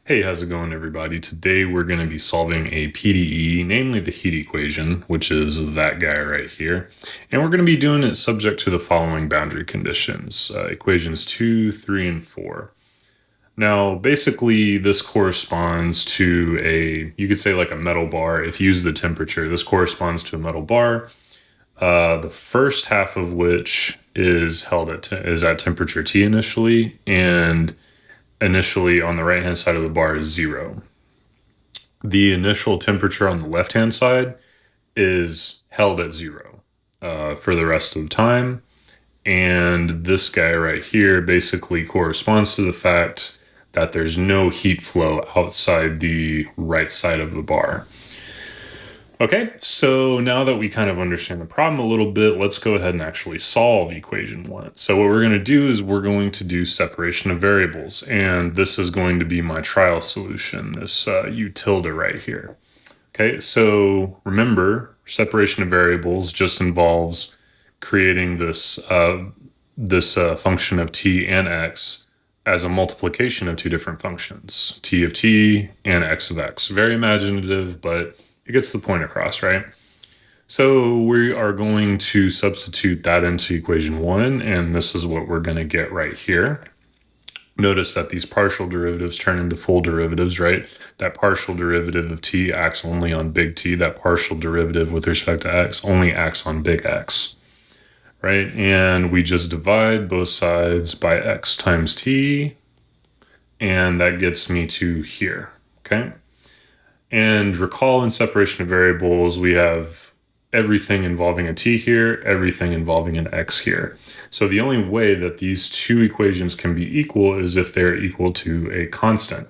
Hey, how's it going, everybody? Today we're going to be solving a PDE, namely the heat equation, which is that guy right here. And we're going to be doing it subject to the following boundary conditions, equations 2, 3, and 4. Now, basically, this corresponds to you could say like a metal bar. If you use the temperature, this corresponds to a metal bar, the first half of which is is at temperature T initially, and initially on the right hand side of the bar is 0. The initial temperature on the left hand side is held at 0 for the rest of the time. And this guy right here basically corresponds to the fact that there's no heat flow outside the right side of the bar. Okay, so now that we kind of understand the problem a little bit, let's go ahead and actually solve equation 1. So what we're going to do is we're going to do separation of variables, and this is going to be my trial solution, this u tilde right here. Okay, so remember, separation of variables just involves creating this function of t and x as a multiplication of two different functions, t of t and x of x. Very imaginative, but it gets the point across, right? So we are going to substitute that into equation 1, and this is what we're going to get right here. Notice that these partial derivatives turn into full derivatives, right? That partial derivative of t acts only on big T. That partial derivative with respect to x only acts on big X, right? And we just divide both sides by x times t, and that gets me to here, okay? And recall, in separation of variables, we have everything involving a t here, everything involving an x here. So the only way that these two equations can be equal is if they're equal to a constant,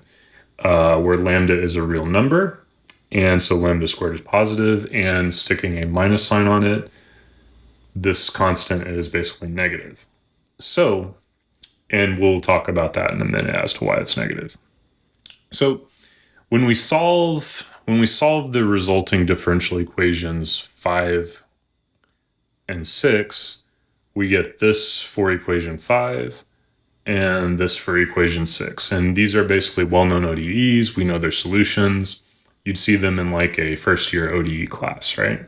where lambda is a real number, and so lambda squared is positive, and sticking a minus sign on it, this constant is basically negative. So, and we'll talk about that in a minute as to why it's negative. So when we solve the resulting differential equations 5 and 6, we get this for equation 5 and this for equation 6. And these are basically well-known ODEs. We know their solutions. You'd see them in like a first-year ODE class, right?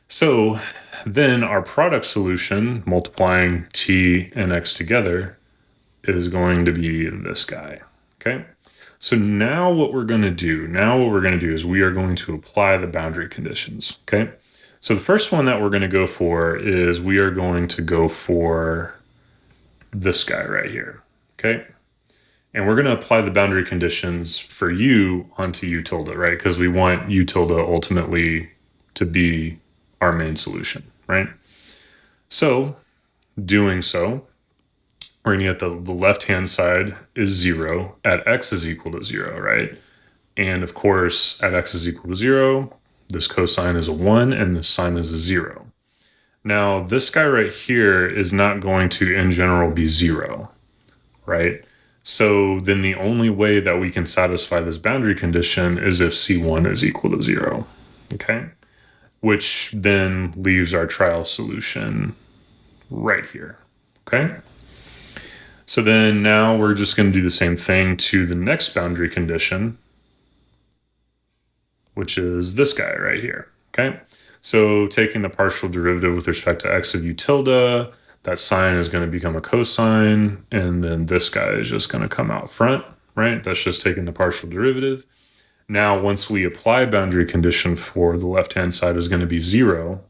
So then our product solution, multiplying t and x together, is going to be this guy, okay? So now what we're going to do is we are going to apply the boundary conditions, okay? So the first one that we're going to go for is we are going to go for this guy right here, okay? And we're going to apply the boundary conditions for u onto u tilde, right? Because we want u tilde ultimately to be our main solution, right? So doing so, we're going to get the left-hand side is 0 at x is equal to 0, right? And of course, at x is equal to 0, this cosine is a 1 and this sine is a 0. Now, this guy right here is not going to, in general, be 0, right? So then the only way that we can satisfy this boundary condition is if C1 is equal to 0, okay? Which then leaves our trial solution right here, okay? So then now we're just going to do the same thing to the next boundary condition, which is this guy right here, okay? So taking the partial derivative with respect to x of u tilde, that sine is going to become a cosine, and then this guy is just going to come out front, right? That's just taking the partial derivative. Now, once we apply boundary condition for the left-hand side is going to be 0,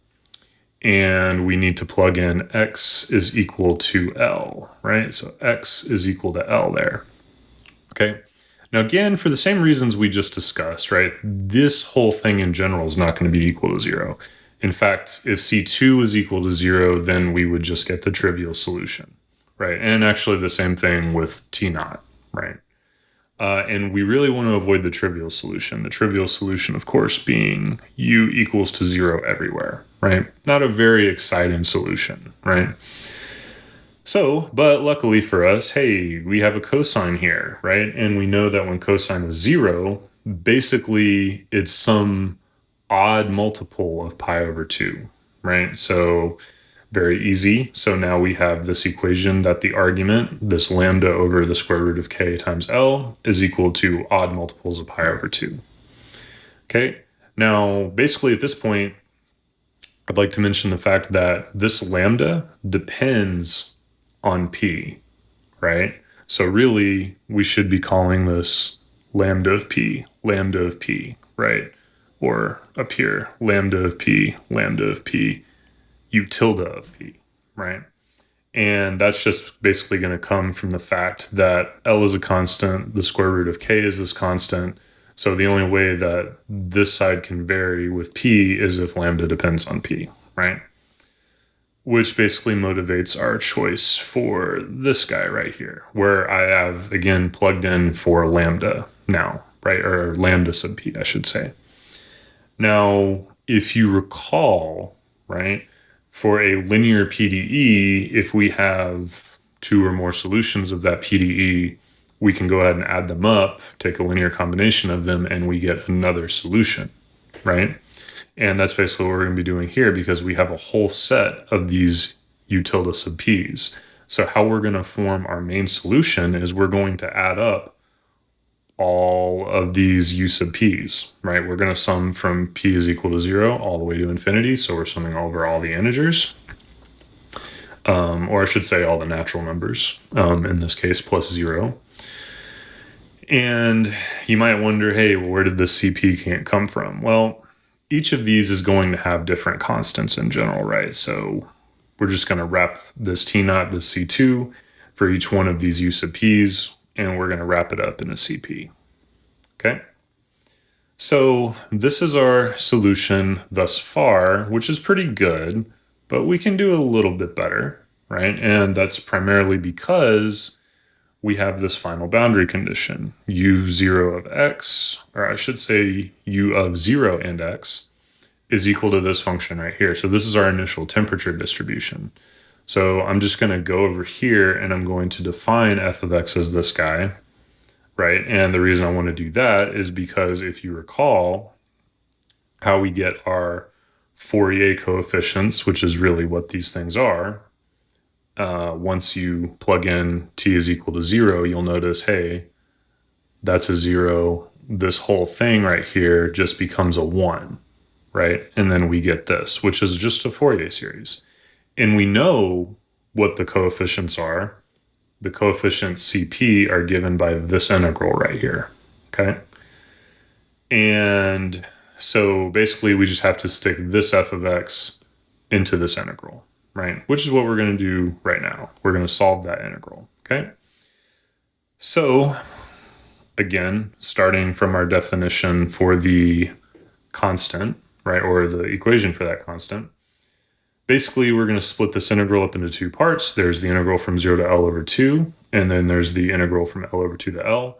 and we need to plug in x is equal to L, right? So x is equal to L there, okay? Now, again, for the same reasons we just discussed, right? This whole thing in general is not going to be equal to 0. In fact, if C2 is equal to 0, then we would just get the trivial solution, right? And actually the same thing with T naught, right? And we really want to avoid the trivial solution. The trivial solution, of course, being u equals to 0 everywhere, right? Not a very exciting solution, right? So, but luckily for us, hey, we have a cosine here, right? And we know that when cosine is 0, basically it's some odd multiple of pi over 2, right? So Very easy. So now we have this equation that the argument, this lambda over the square root of k times L, is equal to odd multiples of pi over 2. Okay, now basically at this point, I'd like to mention the fact that this lambda depends on p, right? So really, we should be calling this lambda of p, right? Or up here, lambda of p, u tilde of p, right? And that's just basically going to come from the fact that L is a constant, the square root of k is this constant. So the only way that this side can vary with p is if lambda depends on p, right? Which basically motivates our choice for this guy right here, where I have, again, plugged in for lambda now, right? Or lambda sub p, I should say. Now, if you recall, right, for a linear PDE, if we have two or more solutions of that PDE, we can go ahead and add them up, take a linear combination of them, and we get another solution, right? And that's basically what we're going to be doing here because we have a whole set of these u tilde sub p's. So how we're going to form our main solution is we're going to add up all of these u sub p's, right? We're going to sum from p is equal to 0 all the way to infinity. So we're summing over all the integers, or I should say all the natural numbers, in this case, plus 0. And you might wonder, hey, well, where did this CP come from? Well, each of these is going to have different constants in general, right? So we're just going to wrap this T naught, this C2 for each one of these u sub p's, and we're going to wrap it up in a CP. Okay? So this is our solution thus far, which is pretty good, but we can do a little bit better, right? And that's primarily because we have this final boundary condition, u0 of x, or I should say u of 0 and x, is equal to this function right here. So this is our initial temperature distribution. So I'm just going to go over here and I'm going to define f of x as this guy, right? And the reason I want to do that is because if you recall how we get our Fourier coefficients, which is really what these things are, once you plug in t is equal to 0, you'll notice, hey, that's a 0. This whole thing right here just becomes a 1, right? And then we get this, which is just a Fourier series. And we know what the coefficients are. The coefficients CP are given by this integral right here, okay? And so basically we just have to stick this f of x into this integral, right? Which is what we're going to do right now. We're going to solve that integral, okay? So again, starting from our definition for the constant, right, or the equation for that constant, basically we're going to split this integral up into two parts. There's the integral from 0 to L over 2, and then there's the integral from L over 2 to L.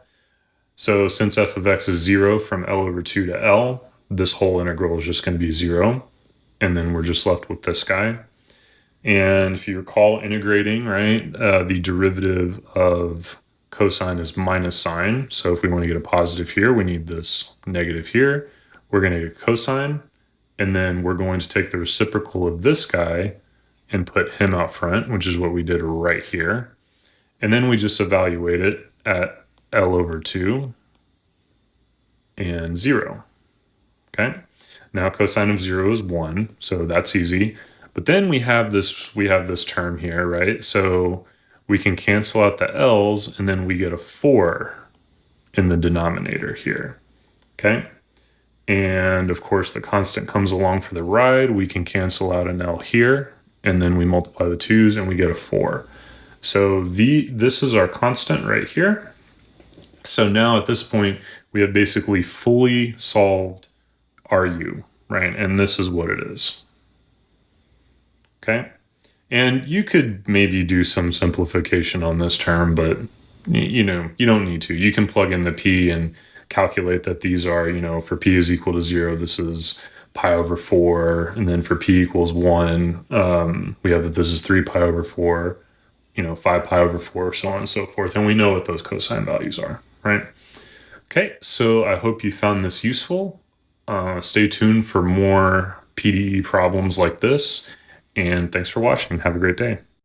So since f of x is 0 from L over 2 to L, this whole integral is just going to be 0, and then we're just left with this guy. And if you recall integrating, right, the derivative of cosine is minus sine. So if we want to get a positive here, we need this negative here. We're going to get cosine, and then we're going to take the reciprocal of this guy and put him out front, which is what we did right here. And then we just evaluate it at L over 2 and 0. Okay? Now cosine of 0 is 1, so that's easy. But then we have this term here, right? So we can cancel out the L's, and then we get a 4 in the denominator here, okay? And of course, the constant comes along for the ride. We can cancel out an L here, and then we multiply the 2's, and we get a 4. So this is our constant right here. So now at this point, we have basically fully solved our u, right? And this is what it is. Okay, and you could maybe do some simplification on this term, but you don't need to. You can plug in the p and calculate that these are, for p is equal to 0, this is pi over 4, and then for p equals 1, we have that this is 3 pi over 4, 5 pi over 4, so on and so forth, and we know what those cosine values are, right? Okay, so I hope you found this useful. Stay tuned for more PDE problems like this. And thanks for watching. Have a great day.